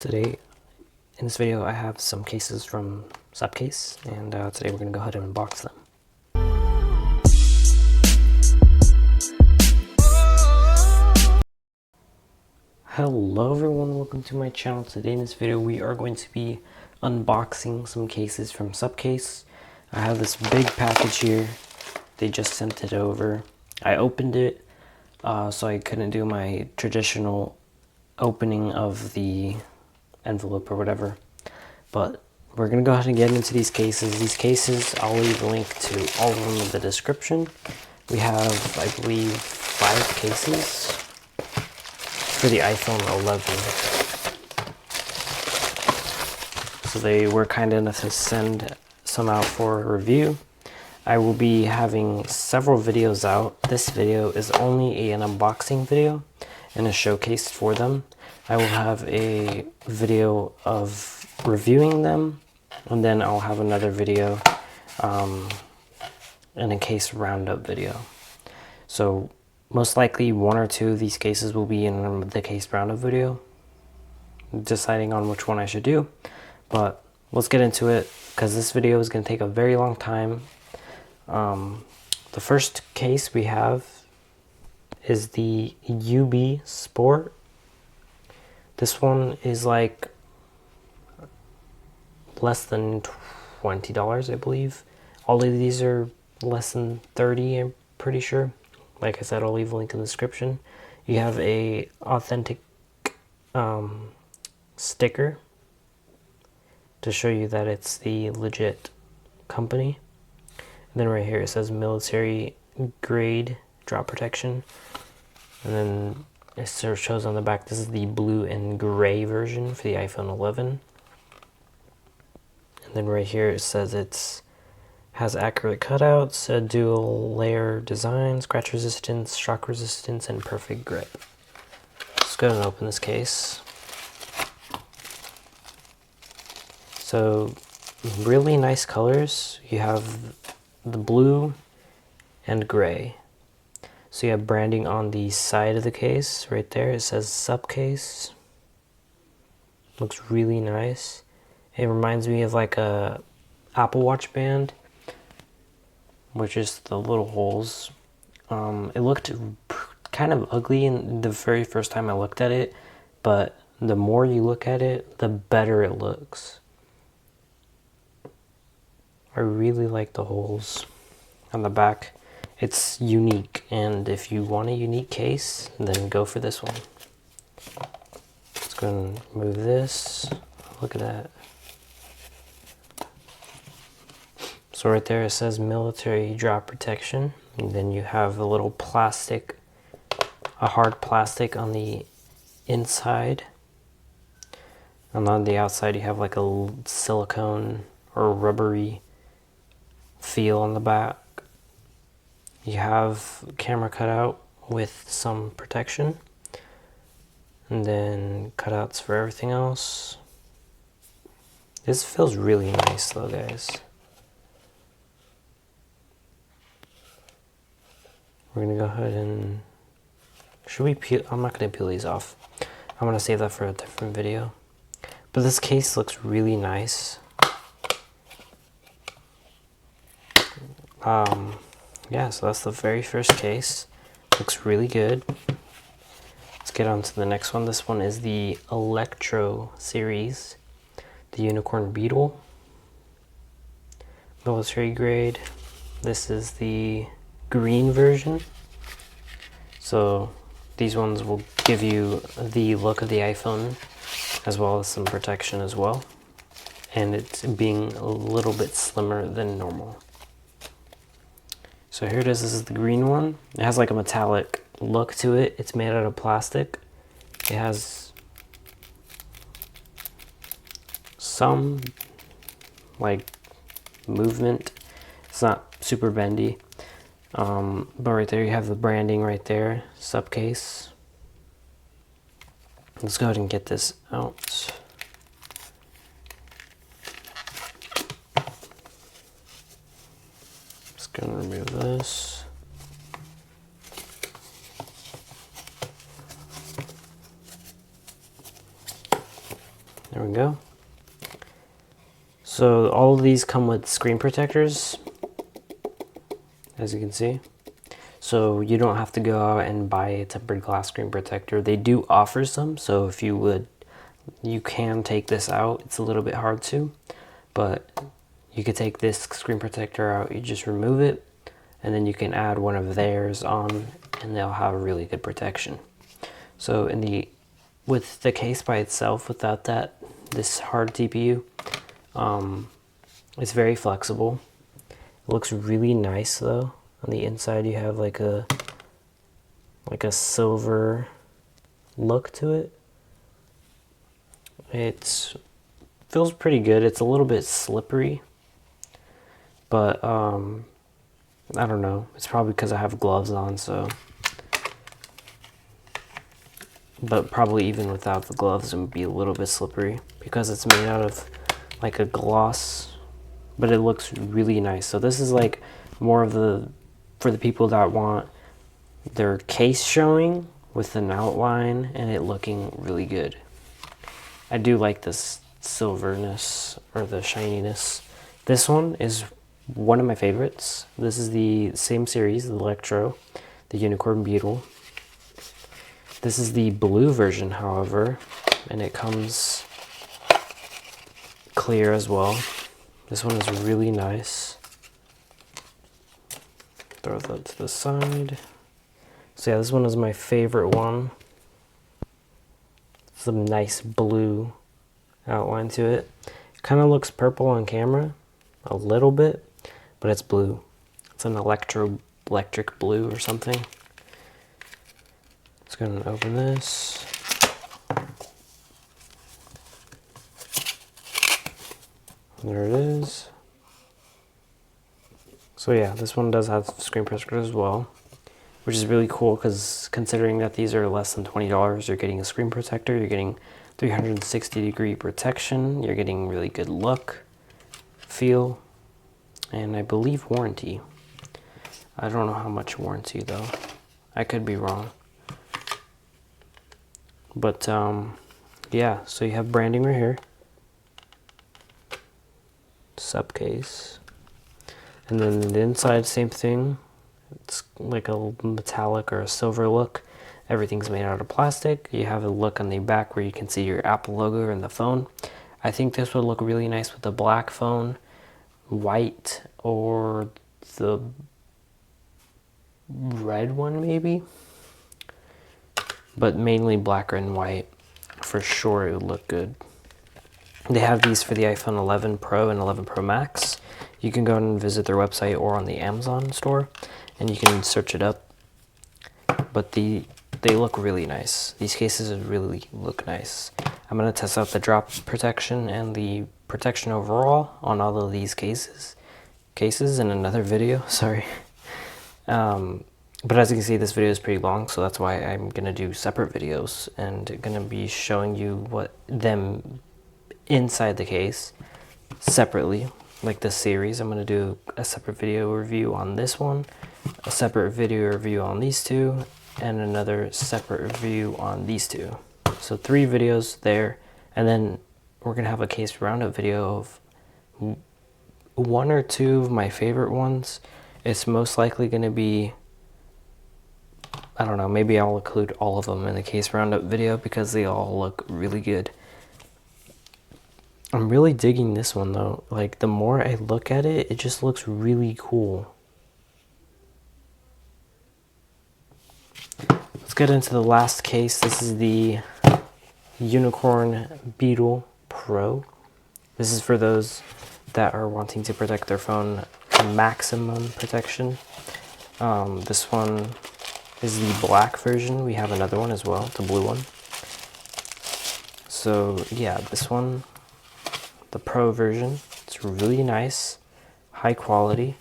Today, in this video, I have some cases from SupCase, and today we're going to go ahead and unbox them. Hello everyone, welcome to my channel. Today in this video, we are going to be unboxing some cases from SupCase. I have this big package here. They just sent it over. I opened it, so I couldn't do my traditional opening of the envelope or whatever, but we're gonna go ahead and get into these cases. I'll leave a link to all of them in the description. We have, I believe, 5 cases for the iPhone 11, so they were kind enough to send some out for review. I will be having several videos out. This video is only an unboxing video and a showcase for them. I will have a video of reviewing them, and then I'll have another video and a case roundup video. So most likely 1 or 2 of these cases will be in the case roundup video, deciding on which one I should do. But let's get into it, because this video is going to take a very long time. The first case we have is the UB Sport. This one is like less than $20, I believe. All of these are less than $30, I'm pretty sure. Like I said, I'll leave a link in the description. You have a authentic sticker to show you that it's the legit company. And then right here it says military grade drop protection. And then it shows on the back, this is the blue and gray version for the iPhone 11. And then right here it says it has accurate cutouts, a dual layer design, scratch resistance, shock resistance, and perfect grip. Let's go ahead and open this case. So really nice colors. You have the blue and gray. So you have branding on the side of the case right there. It says SupCase. Looks really nice. It reminds me of like a Apple Watch band, which is the little holes. It looked kind of ugly in the very first time I looked at it, but the more you look at it, the better it looks. I really like the holes on the back. It's unique, and if you want a unique case, then go for this one. Let's go and move this. Look at that. So right there it says military drop protection, and then you have a little plastic, a hard plastic on the inside, and on the outside you have like a silicone or rubbery feel on the back. You have camera cutout with some protection, and then cutouts for everything else. This feels really nice though, guys. We're gonna go ahead and, should we peel? I'm not gonna peel these off. I'm gonna save that for a different video. But this case looks really nice. Yeah, so that's the very first case. Looks really good. Let's get on to the next one. This one is the Electro series, the Unicorn Beatle, military grade. This is the green version. So these ones will give you the look of the iPhone, as well as some protection as well. And it's being a little bit slimmer than normal. So here it is. This is the green one. It has like a metallic look to it. It's made out of plastic. It has some like movement. It's not super bendy. But right there you have the branding right there, SupCase. Let's go ahead and get this out. Gonna remove this. There we go. So all of these come with screen protectors, as you can see. So you don't have to go out and buy a tempered glass screen protector. They do offer some, so if you would, you can take this out. It's a little bit hard to, but you could take this screen protector out, you just remove it, and then you can add one of theirs on, and they'll have really good protection. So with the case by itself, without this hard TPU, it's very flexible. It looks really nice though. On the inside you have like a silver look to it. It feels pretty good. It's a little bit slippery, but I don't know. It's probably because I have gloves on, so. But probably even without the gloves, it would be a little bit slippery because it's made out of like a gloss, but it looks really nice. So this is like more of for the people that want their case showing with an outline and it looking really good. I do like this silverness or the shininess. This one is one of my favorites. This is the same series, the Electro, the Unicorn Beatle. This is the blue version, however, and it comes clear as well. This one is really nice. Throw that to the side. So yeah, this one is my favorite one. Some nice blue outline to it. Kind of looks purple on camera, a little bit, but it's blue. It's an electric blue or something. Let's go ahead and open this. There it is. So yeah, this one does have screen protectors as well, which is really cool because considering that these are less than $20, you're getting a screen protector, you're getting 360-degree protection, you're getting really good look, feel, and I believe warranty. I don't know how much warranty though. I could be wrong. But yeah, so you have branding right here. SupCase. And then the inside, same thing. It's like a metallic or a silver look. Everything's made out of plastic. You have a look on the back where you can see your Apple logo and the phone. I think this would look really nice with the black phone, white, or the red one maybe. But mainly black and white. For sure it would look good. They have these for the iPhone 11 Pro and 11 Pro Max. You can go and visit their website or on the Amazon store and you can search it up. But they look really nice. These cases really look nice. I'm going to test out the drop protection and the protection overall on all of these cases in another video, sorry. But as you can see, this video is pretty long, so that's why I'm going to do separate videos and going to be showing you what them inside the case separately. Like this series, I'm going to do a separate video review on this one, a separate video review on these two, and another separate review on these two. So 3 videos there, and then we're going to have a case roundup video of 1 or 2 of my favorite ones. It's most likely going to be, I don't know, maybe I'll include all of them in the case roundup video because they all look really good. I'm really digging this one though. Like the more I look at it, it just looks really cool. Let's get into the last case. This is the Unicorn Beatle Pro. This is for those that are wanting to protect their phone maximum protection. This one is the black version. We have another one as well, the blue one. So yeah, this one, the Pro version, it's really nice, high quality.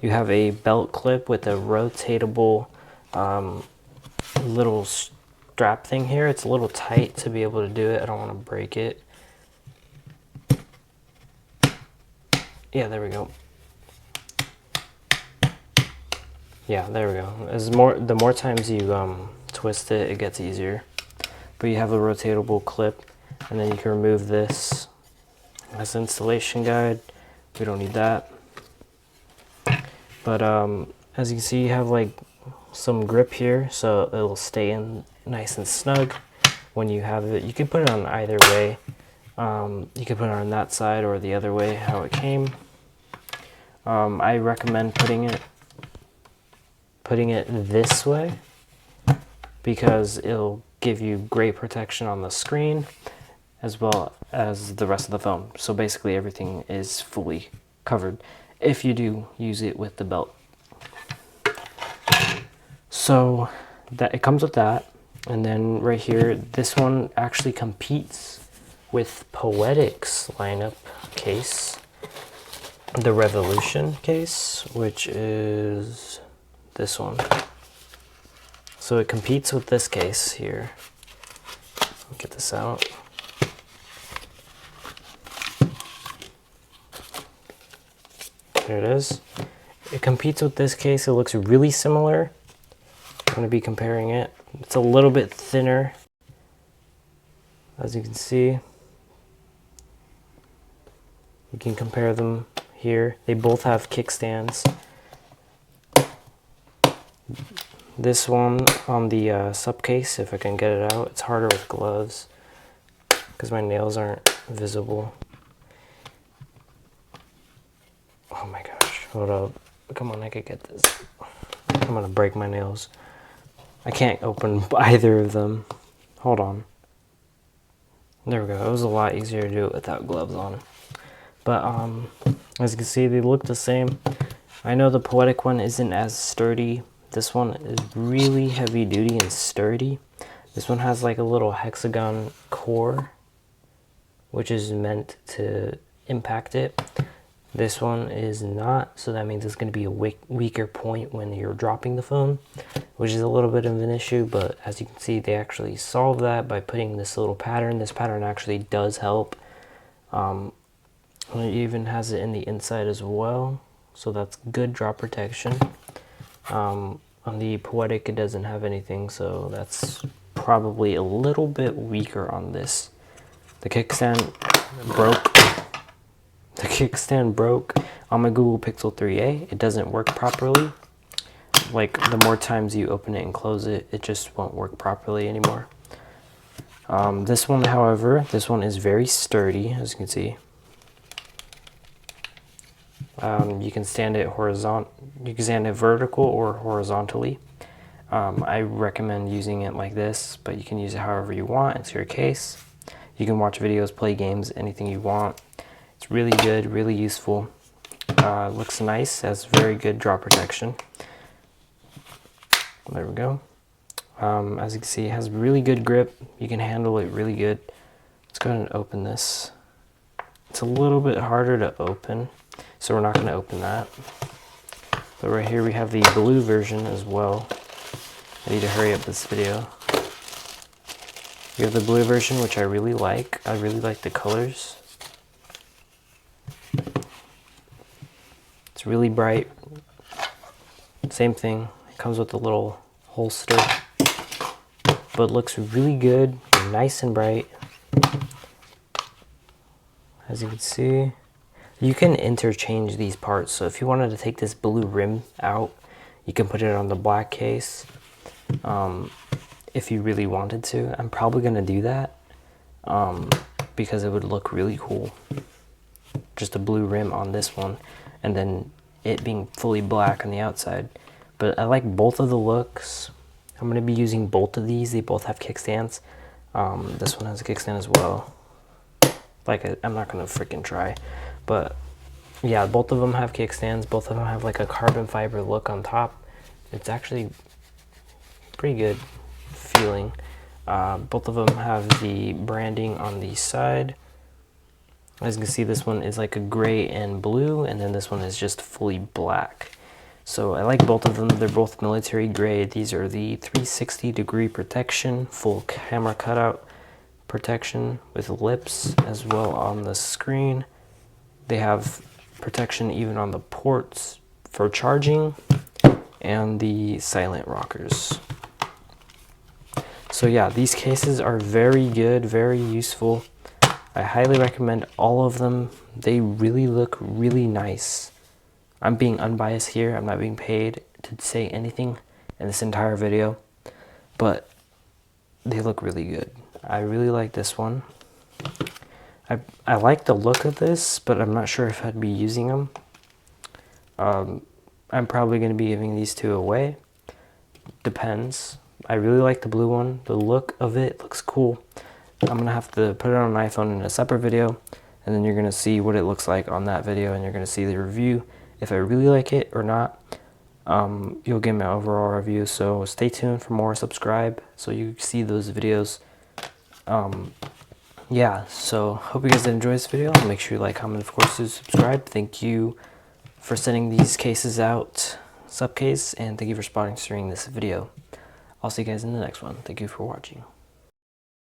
You have a belt clip with a rotatable little strap thing here. It's a little tight to be able to do it. I don't want to break it. Yeah, there we go. Yeah, there we go. The more times you twist it, it gets easier. But you have a rotatable clip And then you can remove this as an installation guide. We don't need that. But as you can see, you have like some grip here, so it'll stay in nice and snug when you have it. You can put it on either way. You can put it on that side or the other way, how it came. I recommend putting it this way because it'll give you great protection on the screen as well as the rest of the phone. So basically everything is fully covered if you do use it with the belt. So that it comes with that, and then right here, this one actually competes with Poetic's lineup case, the Revolution case, which is this one. So it competes with this case here. Get this out. There it is. It competes with this case. It looks really similar. I'm going to be comparing it. It's a little bit thinner, as you can see. You can compare them here. They both have kickstands. This one on the SupCase, if I can get it out, it's harder with gloves because my nails aren't visible. Oh my gosh, hold up. Come on, I could get this. I'm gonna break my nails. I can't open either of them. Hold on. There we go. It was a lot easier to do it without gloves on. But as you can see, they look the same. I know the Poetic one isn't as sturdy. This one is really heavy duty and sturdy. This one has like a little hexagon core, which is meant to impact it. This one is not, so that means it's going to be a weaker point when you're dropping the phone, which is a little bit of an issue, but as you can see, they actually solve that by putting this little pattern. This pattern actually does help. It even has it in the inside as well, so that's good drop protection. On the Poetic, it doesn't have anything, so that's probably a little bit weaker on this. The kickstand broke. The kickstand broke on my Google Pixel 3a. It doesn't work properly. Like, the more times you open it and close it, it just won't work properly anymore. This one, however, this one is very sturdy, as you can see. You can stand it you can stand it vertical or horizontally. I recommend using it like this, but you can use it however you want. It's your case. You can watch videos, play games, anything you want. It's really good, really useful. Looks nice, has very good drop protection. There we go. As you can see, it has really good grip. You can handle it really good. Let's go ahead and open this. It's a little bit harder to open, so we're not going to open that. But right here we have the blue version as well. I need to hurry up this video. We have the blue version, which I really like. I really like the colors. It's really bright. Same thing. It comes with a little holster, but looks really good, nice and bright. As you can see, you can interchange these parts. So if you wanted to take this blue rim out, you can put it on the black case. If you really wanted to, I'm probably gonna do that because it would look really cool. Just a blue rim on this one, and then it being fully black on the outside. But I like both of the looks. I'm gonna be using both of these. They both have kickstands. This one has a kickstand as well. I'm not gonna freaking try, but yeah, both of them have kickstands. Both of them have like a carbon fiber look on top. It's actually pretty good feeling. Both of them have the branding on the side. As you can see, this one is like a gray and blue, and then this one is just fully black. So I like both of them. They're both military grade. These are the 360-degree protection, full camera cutout protection with lips as well on the screen. They have protection even on the ports for charging and the silent rockers. So yeah, these cases are very good, very useful. I highly recommend all of them. They really look really nice. I'm being unbiased here. I'm not being paid to say anything in this entire video, but they look really good. I really like this one. I like the look of this, but I'm not sure if I'd be using them. I'm probably going to be giving these two away. Depends. I really like the blue one. The look of it looks cool. I'm going to have to put it on an iPhone in a separate video, and then you're going to see what it looks like on that video, and you're going to see the review. If I really like it or not, you'll get my overall review. So stay tuned for more. Subscribe so you see those videos. Yeah, so hope you guys did enjoy this video. Make sure you like, comment, of course, to subscribe. Thank you for sending these cases out, SupCase, and thank you for sponsoring this video. I'll see you guys in the next one. Thank you for watching.